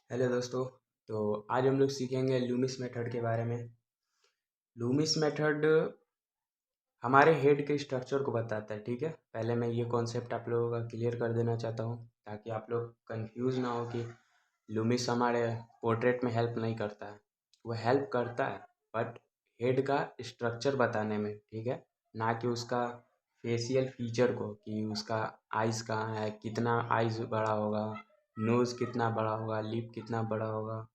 Hello दोस्तों। तो आज हम लोग सीखेंगे लूमिस मेथड के बारे में। लूमिस मेथड हमारे हेड के स्ट्रक्चर को बताता है। ठीक है, पहले मैं ये कॉन्सेप्ट आप लोगों का क्लियर कर देना चाहता हूँ ताकि आप लोग कंफ्यूज ना हो कि लूमिस हमारे पोर्ट्रेट में हेल्प नहीं करता है। वो हेल्प करता है बट हेड का स्ट्रक्चर बताने में, ठीक है, ना कि उसका फेशियल फीचर को कि उसका आइज़ कहाँ है, कितना आइज़ बड़ा होगा, नोज़ कितना बड़ा होगा, लिप कितना बड़ा होगा,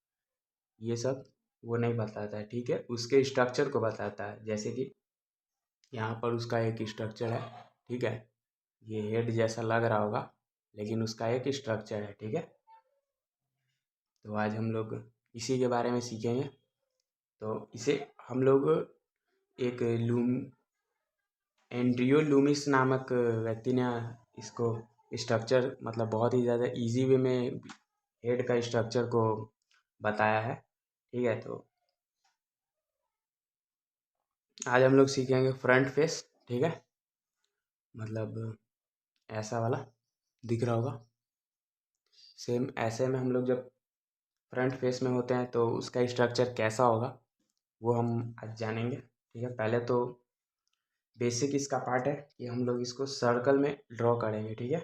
ये सब वो नहीं बताता है। ठीक है, उसके स्ट्रक्चर को बताता है। जैसे कि यहाँ पर उसका एक स्ट्रक्चर है, ठीक है, ये हेड जैसा लग रहा होगा लेकिन उसका एक स्ट्रक्चर है। ठीक है, तो आज हम लोग इसी के बारे में सीखेंगे। तो इसे हम लोग एक लूम एंड्रियो लूमिस नामक व्यक्ति ने इसको स्ट्रक्चर मतलब बहुत ही ज़्यादा इजी वे में हेड का स्ट्रक्चर को बताया है। ठीक है, तो आज हम लोग सीखेंगे फ्रंट फेस। ठीक है, मतलब ऐसा वाला दिख रहा होगा। सेम ऐसे में हम लोग जब फ्रंट फेस में होते हैं तो उसका स्ट्रक्चर कैसा होगा वो हम आज जानेंगे। ठीक है, पहले तो बेसिक इसका पार्ट है कि हम लोग इसको सर्कल में ड्रॉ करेंगे। ठीक है,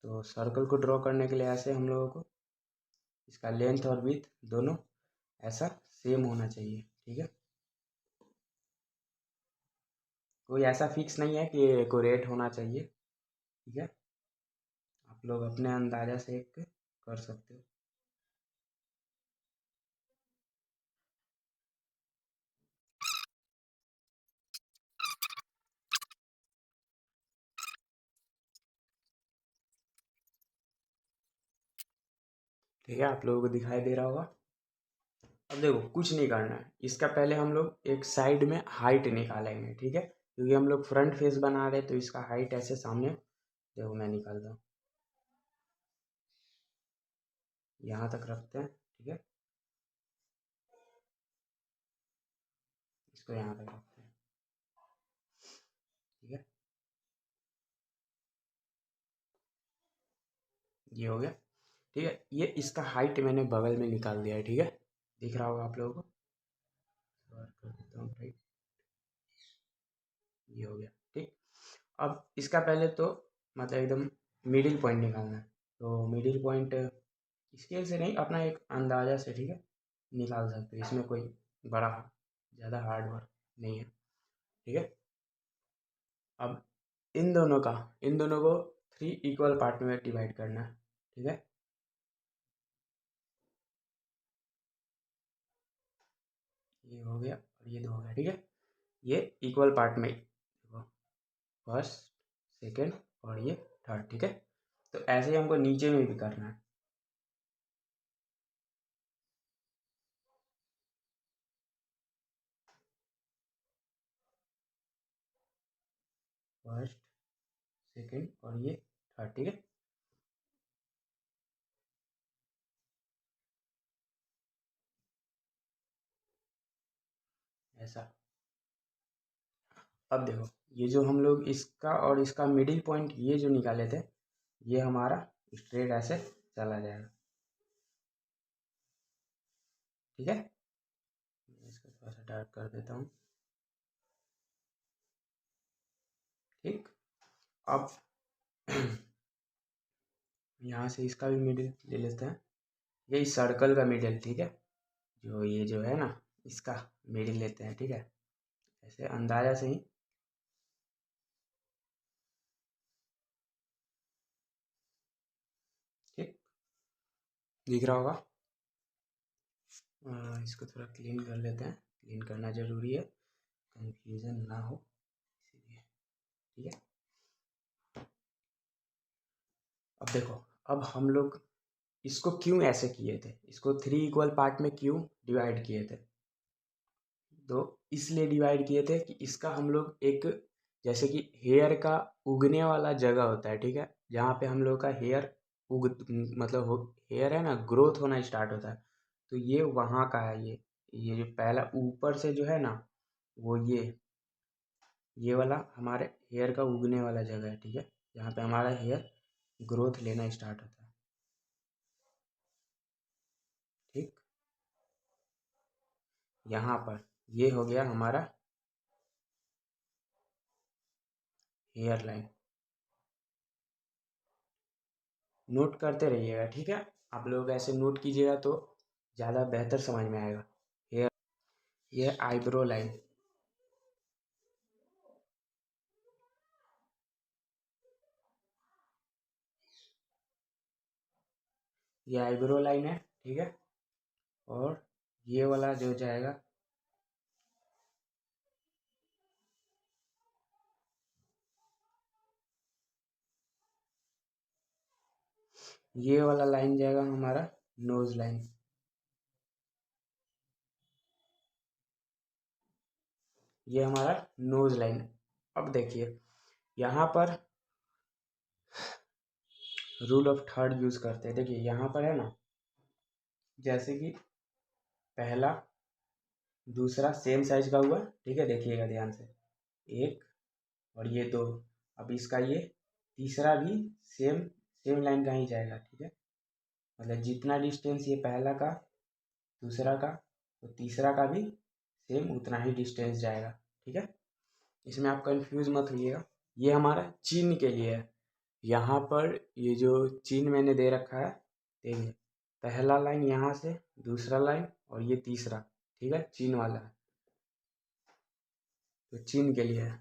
तो सर्कल को ड्रॉ करने के लिए ऐसे हम लोगों को इसका लेंथ और विड्थ दोनों ऐसा सेम होना चाहिए। ठीक है, कोई ऐसा फिक्स नहीं है कि एक्यूरेट होना चाहिए। ठीक है, आप लोग अपने अंदाज़ा से एक कर सकते हो। ठीक है, आप लोगों को दिखाई दे रहा होगा। अब देखो, कुछ नहीं करना है, इसका पहले हम लोग एक साइड में हाइट निकालेंगे। ठीक है, क्योंकि हम लोग फ्रंट फेस बना रहे हैं तो इसका हाइट ऐसे सामने देखो मैं निकालता हूँ, यहाँ तक रखते हैं। ठीक है, इसको यहाँ तक रखते हैं। ठीक है, ये हो गया। ठीक है, ये इसका हाइट मैंने बगल में निकाल दिया है। ठीक है, दिख रहा होगा आप लोगों को, और कर देता हूँ राइट, ये हो गया। ठीक, अब इसका पहले तो मतलब एकदम मिडिल पॉइंट निकालना है। तो मिडिल पॉइंट स्केल से नहीं, अपना एक अंदाज़ा से, ठीक है, निकाल सकते हो। इसमें कोई बड़ा ज़्यादा हार्ड वर्क नहीं है। ठीक है, अब इन दोनों को 3 इक्वल पार्ट में डिवाइड करना है। ठीक है, ये हो गया और ये दो हो गया। ठीक है, ये इक्वल पार्ट में देखो, फर्स्ट, सेकेंड और ये थर्ड। ठीक है, तो ऐसे ही हमको नीचे में भी करना है। फर्स्ट, सेकेंड और ये थर्ड। ठीक है, ऐसा। अब देखो, ये जो हम लोग इसका और इसका मिडिल पॉइंट ये जो निकाले थे, ये हमारा स्ट्रेट ऐसे चला जाएगा। ठीक है, मैं इसको थोड़ा सा डार्क कर देता हूँ। ठीक, अब यहाँ से इसका भी मिडिल ले लेते हैं, ये इस सर्कल का मिडिल। ठीक है, जो ये जो है ना, इसका मिडिल लेते हैं। ठीक है, ऐसे अंदाजा से ही। ठीक, दिख रहा होगा। इसको थोड़ा क्लीन कर लेते हैं, क्लीन करना ज़रूरी है, कंफ्यूजन ना हो इसीलिए। ठीक है, अब देखो, अब हम लोग इसको क्यों ऐसे किए थे, इसको 3 इक्वल पार्ट में क्यों डिवाइड किए थे। तो इसलिए डिवाइड किए थे कि इसका हम लोग एक, जैसे कि हेयर का उगने वाला जगह होता है। ठीक है, जहाँ पे हम लोग का हेयर उग मतलब हो, हेयर है ना, ग्रोथ होना स्टार्ट होता है। तो ये वहाँ का है, ये जो पहला ऊपर से जो है ना, वो ये वाला हमारे हेयर का उगने वाला जगह है। ठीक है, जहाँ पे हमारा हेयर ग्रोथ लेना स्टार्ट होता है। ठीक। यहाँ पर ये हो गया हमारा हेयर लाइन। नोट करते रहिएगा, ठीक है। आप लोग ऐसे नोट कीजिएगा तो ज़्यादा बेहतर समझ में आएगा। हेयर, ये आईब्रो लाइन, ये आईब्रो लाइन है, ठीक है। और ये वाला जो जाएगा, ये वाला लाइन जाएगा हमारा नोज लाइन। ये हमारा नोज लाइन। अब देखिए यहाँ पर रूल ऑफ थर्ड यूज करते हैं। देखिए यहाँ पर है ना, जैसे कि पहला दूसरा सेम साइज का हुआ, ठीक है। देखिएगा ध्यान से, एक और ये दो। अब इसका ये तीसरा भी सेम सेम लाइन का ही जाएगा, ठीक है। मतलब जितना डिस्टेंस ये पहला का, दूसरा का, तो तीसरा का भी सेम उतना ही डिस्टेंस जाएगा, ठीक है। इसमें आप कंफ्यूज मत होइएगा। ये हमारा चिन्ह के लिए है। यहाँ पर ये जो चिन्ह मैंने दे रखा है, देखिए पहला लाइन यहाँ से, दूसरा लाइन और ये तीसरा, ठीक है, चिन्ह वाला है, तो चिन्ह के लिए है।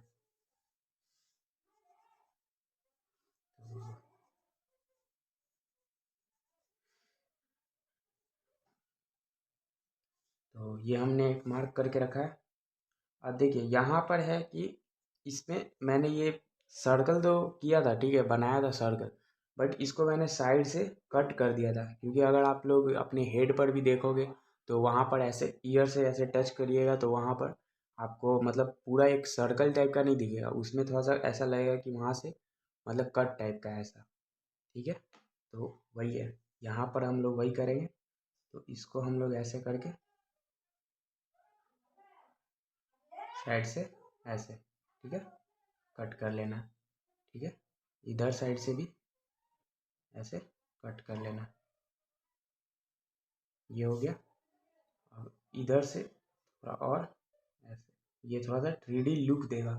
तो ये हमने एक मार्क करके रखा है। अब देखिए यहाँ पर है कि इसमें मैंने ये सर्कल तो किया था, ठीक है, बनाया था सर्कल, बट इसको मैंने साइड से कट कर दिया था, क्योंकि अगर आप लोग अपने हेड पर भी देखोगे तो वहाँ पर ऐसे ईयर से ऐसे टच करिएगा तो वहाँ पर आपको मतलब पूरा एक सर्कल टाइप का नहीं दिखेगा, उसमें थोड़ा सा ऐसा लगेगा कि वहाँ से मतलब कट टाइप का है ऐसा, ठीक है। तो वही है, यहाँ पर हम लोग वही करेंगे। तो इसको हम लोग ऐसे करके साइड से ऐसे, ठीक है, कट कर लेना, ठीक है। इधर साइड से भी ऐसे कट कर लेना, ये हो गया। अब इधर से थोड़ा और ऐसे, ये थोड़ा सा 3D लुक देगा,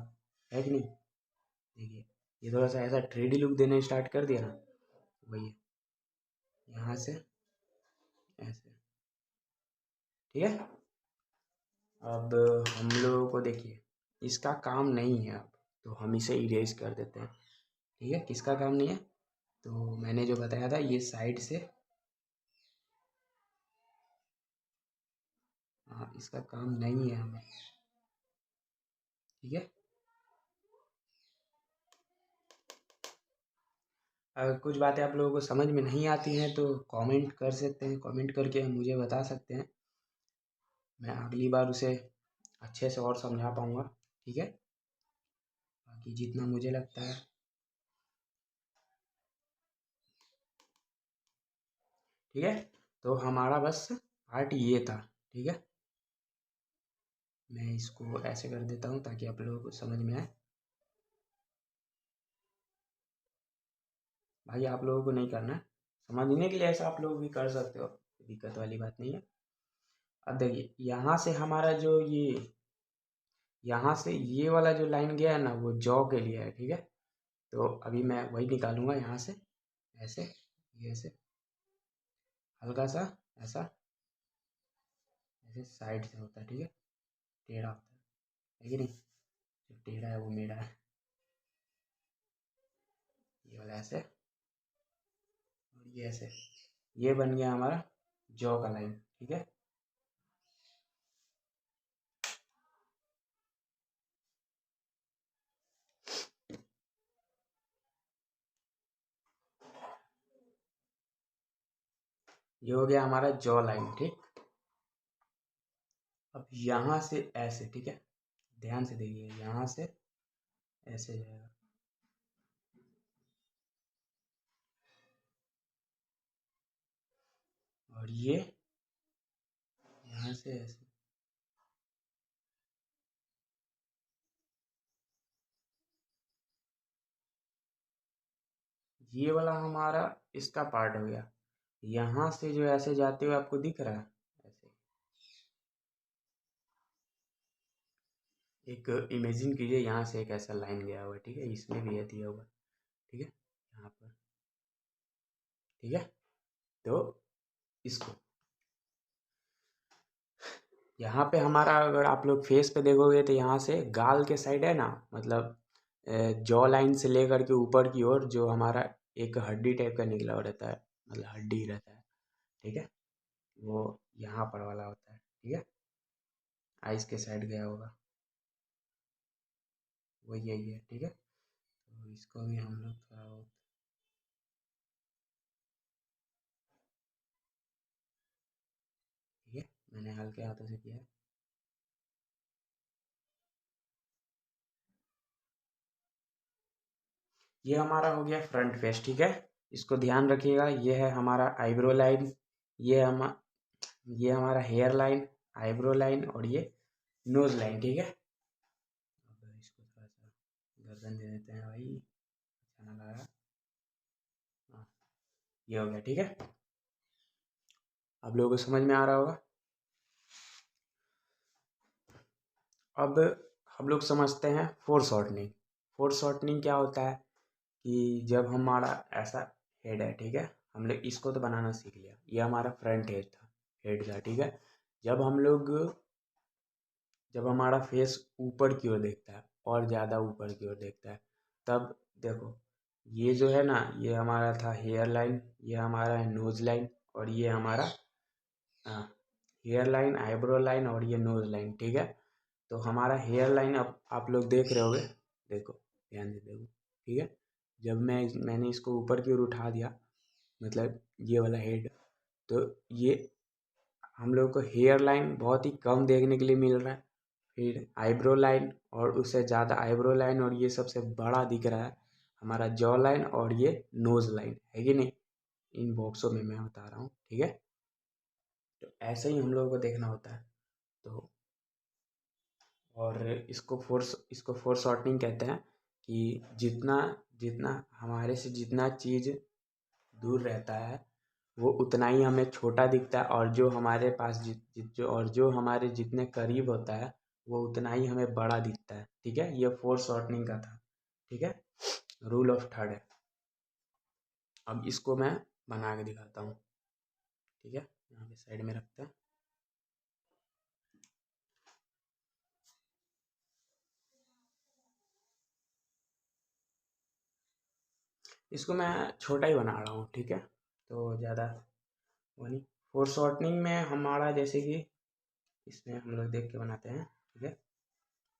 है कि नहीं। देखिए ये थोड़ा सा ऐसा 3D लुक देना स्टार्ट कर दिया ना, वही है, यहाँ से ऐसे, ठीक है। अब हम लोगों को देखिए इसका काम नहीं है अब, तो हम इसे इरेज कर देते हैं, ठीक है। किसका काम नहीं है, तो मैंने जो बताया था ये साइड से, हाँ इसका काम नहीं है हमें, ठीक है। अगर कुछ बातें आप लोगों को समझ में नहीं आती हैं तो कमेंट कर सकते हैं, कमेंट करके मुझे बता सकते हैं, मैं अगली बार उसे अच्छे से और समझा पाऊँगा, ठीक है। बाकी जितना मुझे लगता है, ठीक है। तो हमारा बस पार्ट ये था, ठीक है। मैं इसको ऐसे कर देता हूँ ताकि आप लोगों को समझ में आए। भाई आप लोगों को नहीं करना है, समझने के लिए ऐसा आप लोग भी कर सकते हो, दिक्कत वाली बात नहीं है। अब देखिए यहाँ से हमारा जो ये, यहाँ से ये वाला जो लाइन गया है ना, वो जॉ के लिए है, ठीक है। तो अभी मैं वही निकालूंगा यहाँ से, ऐसे, ये ऐसे हल्का सा ऐसा, ऐसे साइड से होता है, ठीक है, टेढ़ा होता है कि नहीं। जो टेढ़ा है वो मेरा है, ये वाला ऐसे और ये ऐसे, ये बन गया हमारा जॉ का लाइन, ठीक है। ये हो गया हमारा जॉ लाइन, ठीक। अब यहाँ से ऐसे, ठीक है, ध्यान से देखिए, यहाँ से ऐसे जाएगा, और ये यहाँ से ऐसे, ये वाला हमारा इसका पार्ट हो गया। यहाँ से जो ऐसे जाते हुए आपको दिख रहा है ऐसे, एक इमेजिन कीजिए यहाँ से एक ऐसा लाइन गया हुआ है, ठीक है, इसमें भी है दिया हुआ, ठीक है, यहाँ पर, ठीक है। तो इसको यहाँ पे हमारा, अगर आप लोग फेस पे देखोगे तो यहाँ से गाल के साइड है ना, मतलब जॉ लाइन से लेकर के ऊपर की ओर जो हमारा एक हड्डी टाइप का निकला हुआ रहता है, मतलब हड्डी रहता है, ठीक है, वो यहाँ पर वाला होता है, ठीक है, आइस के साइड गया होगा, वो यही है, ठीक है। तो इसको भी हम लोग थोड़ा बहुत, ठीक है, मैंने हल्के हाथों से किया है। ये हमारा हो गया फ्रंट फेस, ठीक है। इसको ध्यान रखिएगा, ये है हमारा आईब्रो लाइन, ये हम ये हमारा हेयर लाइन, आईब्रो लाइन, और ये नोज लाइन, ठीक है। अब इसको थोड़ा सा गर्दन दे देते हैं भाई, अच्छा ना लगा। हाँ, ये हो गया, ठीक है। आप लोगों को समझ में आ रहा होगा। अब हम लोग समझते हैं फोर शॉर्टनिंग। फोर शॉर्टनिंग क्या होता है कि जब हमारा ऐसा हेड है, ठीक है, हम लोग इसको तो बनाना सीख लिया, ये हमारा फ्रंट हेड था, ठीक है। जब हम लोग जब हमारा फेस ऊपर की ओर देखता है और ज़्यादा ऊपर की ओर देखता है, तब देखो, ये जो है ना, ये हमारा था हेयर लाइन, ये हमारा है नोज लाइन, और ये हमारा हेयर लाइन, आईब्रो लाइन, और ये नोज लाइन, ठीक है। तो हमारा हेयर लाइन अब आप लोग देख रहे होगे, देखो, ध्यान से देखो, ठीक है। जब मैंने इसको ऊपर की ओर उठा दिया, मतलब ये वाला हेड, तो ये हम लोग को हेयर लाइन बहुत ही कम देखने के लिए मिल रहा है, फिर आईब्रो लाइन, और उससे ज़्यादा आईब्रो लाइन, और ये सबसे बड़ा दिख रहा है हमारा जॉ लाइन, और ये नोज लाइन है कि नहीं, इन बॉक्सों में मैं बता रहा हूँ, ठीक है। तो ऐसे ही हम लोगों को देखना होता है। तो और इसको फोर शॉर्टनिंग कहते हैं कि जितना जितना हमारे से जितना चीज़ दूर रहता है, वो उतना ही हमें छोटा दिखता है, और जो हमारे पास जो हमारे जितने करीब होता है, वो उतना ही हमें बड़ा दिखता है, ठीक है। ये फोर शॉर्टनिंग का था, ठीक है, रूल ऑफ थर्ड है। अब इसको मैं बना के दिखाता हूँ, ठीक है, यहाँ पे साइड में रखते हैं। इसको मैं छोटा ही बना रहा हूँ, ठीक है, तो ज़्यादा वो नहीं। फोर शॉर्टनिंग में हमारा जैसे कि इसमें हम लोग देख के बनाते हैं, ठीक है।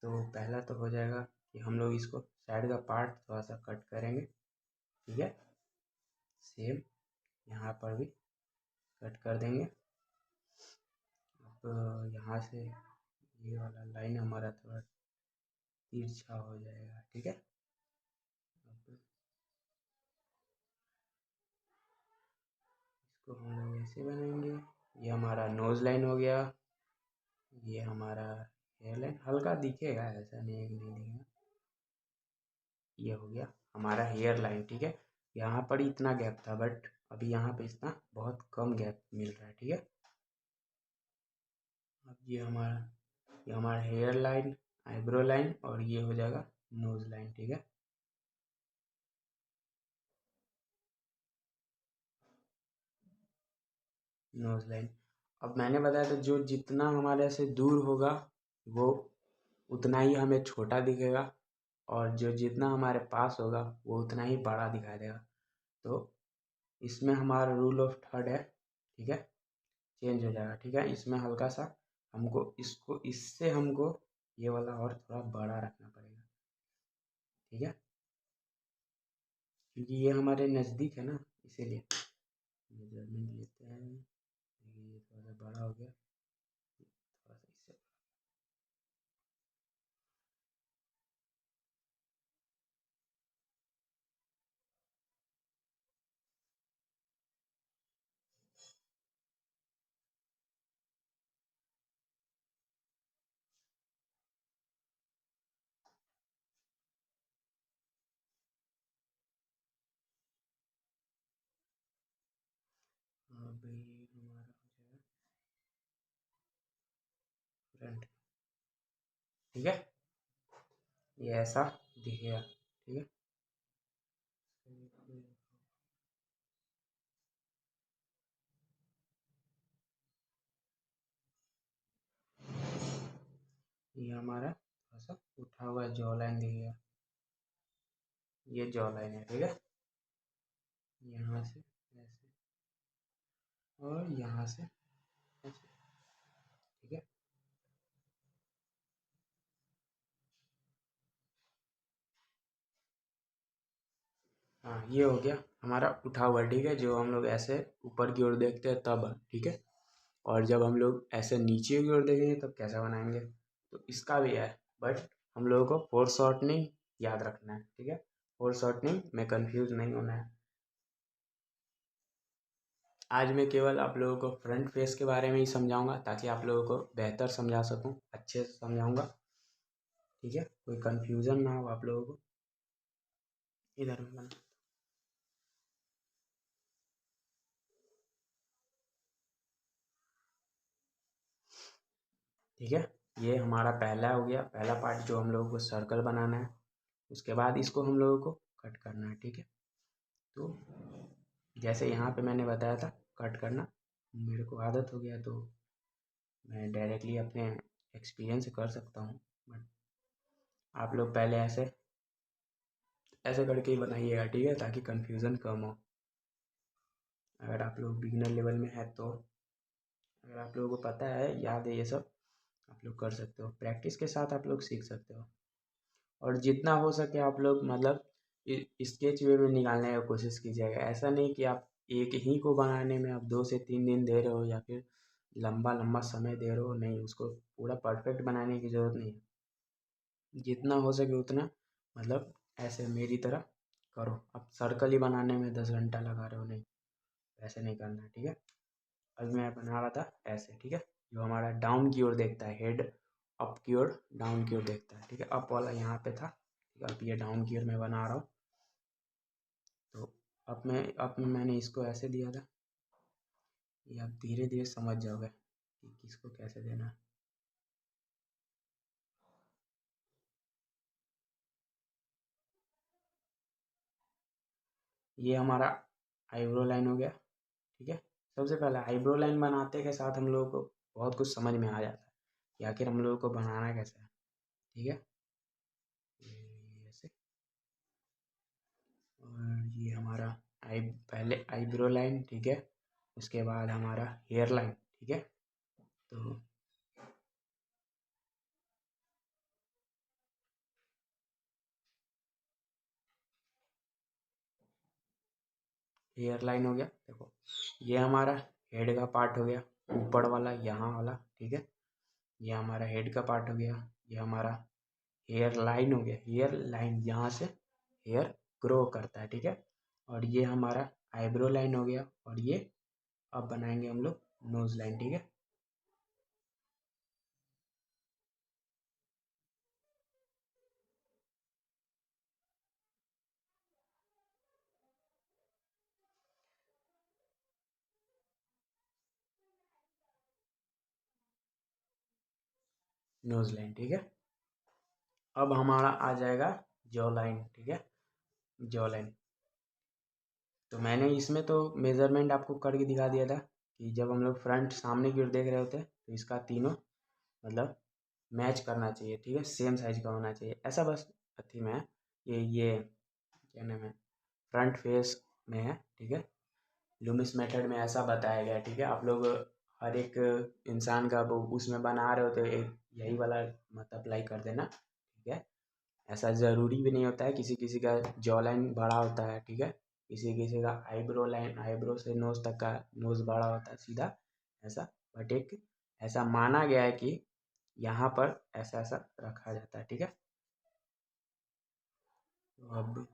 तो पहला तो हो जाएगा कि हम लोग इसको साइड का पार्ट थोड़ा सा कट करेंगे, ठीक है, सेम यहाँ पर भी कट कर देंगे। अब यहाँ से ये वाला लाइन हमारा थोड़ा तिरछा हो जाएगा, ठीक है। अब इसको हम लोग ऐसे बनाएंगे, ये हमारा नोज लाइन हो गया, ये हमारा हेयर लाइन, हल्का दिखेगा, ऐसा नहीं है कि नहीं दिखेगा। ये हो गया हमारा हेयर लाइन, ठीक है। यहाँ पर इतना गैप था, बट अभी यहाँ पे इतना बहुत कम गैप मिल रहा है, ठीक है। अब ये हमारा हेयर लाइन, आईब्रो लाइन, और ये हो जाएगा नोज लाइन, ठीक है। नोज लाइन, अब मैंने बताया था जो जितना हमारे से दूर होगा, वो उतना ही हमें छोटा दिखेगा, और जो जितना हमारे पास होगा वो उतना ही बड़ा दिखाई देगा। तो इसमें हमारा रूल ऑफ थर्ड है, ठीक है, चेंज हो जाएगा, ठीक है। इसमें हल्का सा हमको ये वाला और थोड़ा बड़ा रखना पड़ेगा, ठीक है, क्योंकि ये हमारे नज़दीक है ना, इसीलिए मेजरमेंट लेते हैं। ये थोड़ा सा बड़ा हो गया, थोड़ा सा इससे। अब ये हमारा हो जाएगा फ्रंट, ठीक है। ये ऐसा दिखेगा, ठीक है। ये हमारा थोड़ा सा उठा हुआ जॉ लाइन दिखेगा, ये जॉ लाइन है, ठीक है। यहाँ से ऐसे और यहाँ से ऐसे, ठीक है। हाँ, ये हो गया हमारा उठा हुआ, ठीक है, जो हम लोग ऐसे ऊपर की ओर देखते हैं तब, ठीक है। और जब हम लोग ऐसे नीचे की ओर देखेंगे तब कैसा बनाएंगे, तो इसका भी है, बट हम लोगों को फोर शॉर्टनिंग याद रखना है, ठीक है। फोर शॉर्टनिंग में कंफ्यूज नहीं होना है। आज मैं केवल आप लोगों को फ्रंट फेस के बारे में ही समझाऊंगा, ताकि आप लोगों को बेहतर समझा सकूं, अच्छे से समझाऊंगा, ठीक है। कोई कंफ्यूजन ना हो आप लोगों को। इधर में बना, ठीक है। ये हमारा पहला हो गया, पहला पार्ट जो हम लोगों को सर्कल बनाना है। उसके बाद इसको हम लोगों को कट करना है, ठीक है। तो जैसे यहाँ पे मैंने बताया था कट करना, मेरे को आदत हो गया तो मैं डायरेक्टली अपने एक्सपीरियंस से कर सकता हूँ, बट आप लोग पहले ऐसे ऐसे करके ही बनाइएगा, ठीक है, ताकि कन्फ्यूज़न कम हो। अगर आप लोग बिगिनर लेवल में है तो, अगर आप लोगों को पता है, याद है ये सब, आप लोग कर सकते हो, प्रैक्टिस के साथ आप लोग सीख सकते हो। और जितना हो सके आप लोग मतलब स्केच वे में निकालने की कोशिश कीजिएगा। ऐसा नहीं कि आप एक ही को बनाने में आप 2 से 3 दिन दे रहे हो, या फिर लंबा लंबा समय दे रहे हो, नहीं, उसको पूरा परफेक्ट बनाने की ज़रूरत नहीं है। जितना हो सके उतना मतलब ऐसे मेरी तरह करो। अब सर्कल ही बनाने में 10 घंटा लगा रहे हो, नहीं, ऐसे नहीं करना है, ठीक है। अब मैं बना रहा था ऐसे, ठीक है, जो हमारा डाउन की ओर देखता है, हेड अप की ओर, डाउन की ओर देखता है, ठीक है। अप वाला यहाँ पे था, ठीक है। अब ये डाउन की ओर मैं बना रहा हूँ। तो अब मैंने इसको ऐसे दिया था, ये आप धीरे धीरे समझ जाओगे कि किसको कैसे देना है। ये हमारा आईब्रो लाइन हो गया, ठीक है। सबसे पहले आईब्रो लाइन बनाते के साथ हम लोगों को बहुत कुछ समझ में आ जाता है कि आखिर हम लोगों को बनाना कैसे है, ठीक है। ये ऐसे, और ये हमारा पहले आईब्रो लाइन, ठीक है। उसके बाद हमारा हेयर लाइन, ठीक है। तो हेयर लाइन हो गया, देखो, ये हमारा हेड का पार्ट हो गया, ऊपर वाला यहाँ वाला, ठीक है। ये हमारा हेड का पार्ट हो गया। ये हमारा हेयर लाइन हो गया, हेयर लाइन यहाँ से हेयर ग्रो करता है, ठीक है। और ये हमारा आईब्रो लाइन हो गया, और ये अब बनाएंगे हम लोग नोज लाइन, ठीक है। नोज लाइन, ठीक है। अब हमारा आ जाएगा जॉ लाइन, ठीक है, जॉ लाइन। तो मैंने इसमें तो मेज़रमेंट आपको करके दिखा दिया था कि जब हम लोग फ्रंट सामने की ओर देख रहे होते हैं तो इसका तीनों मतलब मैच करना चाहिए, ठीक है, सेम साइज का होना चाहिए, ऐसा बस अथी में है। ये क्या नाम है, फ्रंट फेस में है, ठीक है। लूमिस मेथड में ऐसा बताया गया है, ठीक है। आप लोग हर एक इंसान का वो उसमें बना रहे होते एक यही वाला मत अप्लाई कर देना, ठीक है। ऐसा ज़रूरी भी नहीं होता है, किसी किसी का जॉ लाइन बड़ा होता है, ठीक है। किसी किसी का आईब्रो लाइन, आईब्रो से नोज तक का नोज बड़ा होता है सीधा, ऐसा। बट एक ऐसा माना गया है कि यहाँ पर ऐसा ऐसा रखा जाता है, ठीक है। तो अब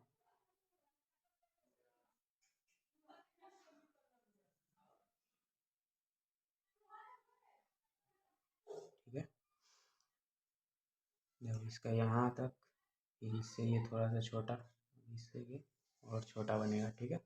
ठीक है, जब इसका यहाँ तक, फिर इससे ये थोड़ा सा छोटा, इससे ये और छोटा बनेगा, ठीक है।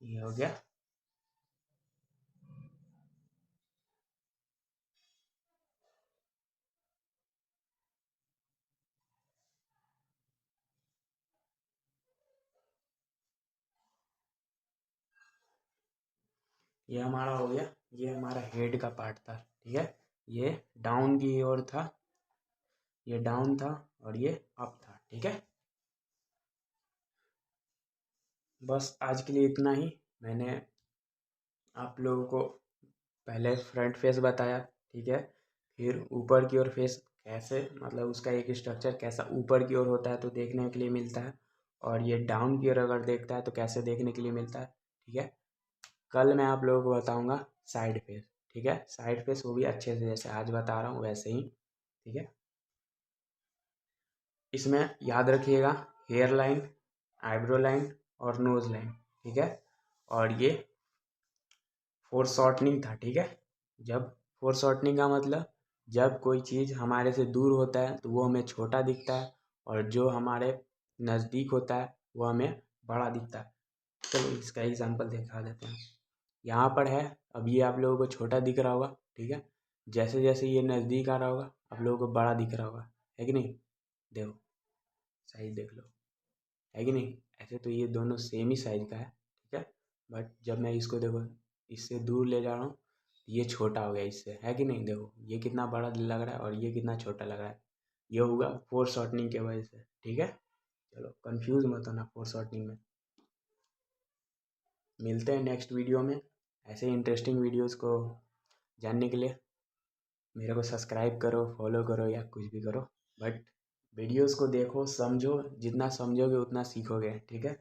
ये हो गया। ये हमारा हो गया। ये हमारा हेड का पार्ट था, ठीक है। ये डाउन की ओर था, ये डाउन था और ये अप था, ठीक है। बस आज के लिए इतना ही। मैंने आप लोगों को पहले फ्रंट फेस बताया, ठीक है। फिर ऊपर की ओर फेस कैसे, मतलब उसका एक स्ट्रक्चर कैसा ऊपर की ओर होता है तो देखने के लिए मिलता है, और ये डाउन की ओर अगर देखता है तो कैसे देखने के लिए मिलता है, ठीक है। कल मैं आप लोगों को बताऊंगा साइड फेस, ठीक है। साइड फेस वो भी अच्छे से जैसे आज बता रहा हूँ वैसे ही, ठीक है। इसमें याद रखिएगा हेयर लाइन, आईब्रो लाइन और नोज लाइन, ठीक है। और ये फोर शॉर्टनिंग था, ठीक है। जब फोर शॉर्टनिंग का मतलब जब कोई चीज़ हमारे से दूर होता है तो वो हमें छोटा दिखता है, और जो हमारे नज़दीक होता है वो हमें बड़ा दिखता है। चलो इसका एग्जांपल दिखा देते हैं। यहाँ पर है, अब ये आप लोगों को छोटा दिख रहा होगा, ठीक है। जैसे जैसे ये नज़दीक आ रहा होगा आप लोगों को बड़ा दिख रहा होगा, है कि नहीं। देखो साइज देख लो, है कि नहीं। ऐसे तो ये दोनों सेम ही साइज का है, ठीक है। बट जब मैं इसको देखो इससे दूर ले जा रहा हूँ ये छोटा हो गया इससे, है कि नहीं। देखो ये कितना बड़ा लग रहा है और ये कितना छोटा लग रहा है। ये होगा फोर शॉर्टनिंग के वजह से, ठीक है। चलो कंफ्यूज मत होना फोर शॉर्टनिंग में। मिलते हैं नेक्स्ट वीडियो में। ऐसे इंटरेस्टिंग वीडियोस को जानने के लिए मेरे को सब्सक्राइब करो, फॉलो करो या कुछ भी करो, बट वीडियोस को देखो, समझो, जितना समझोगे उतना सीखोगे, ठीक है।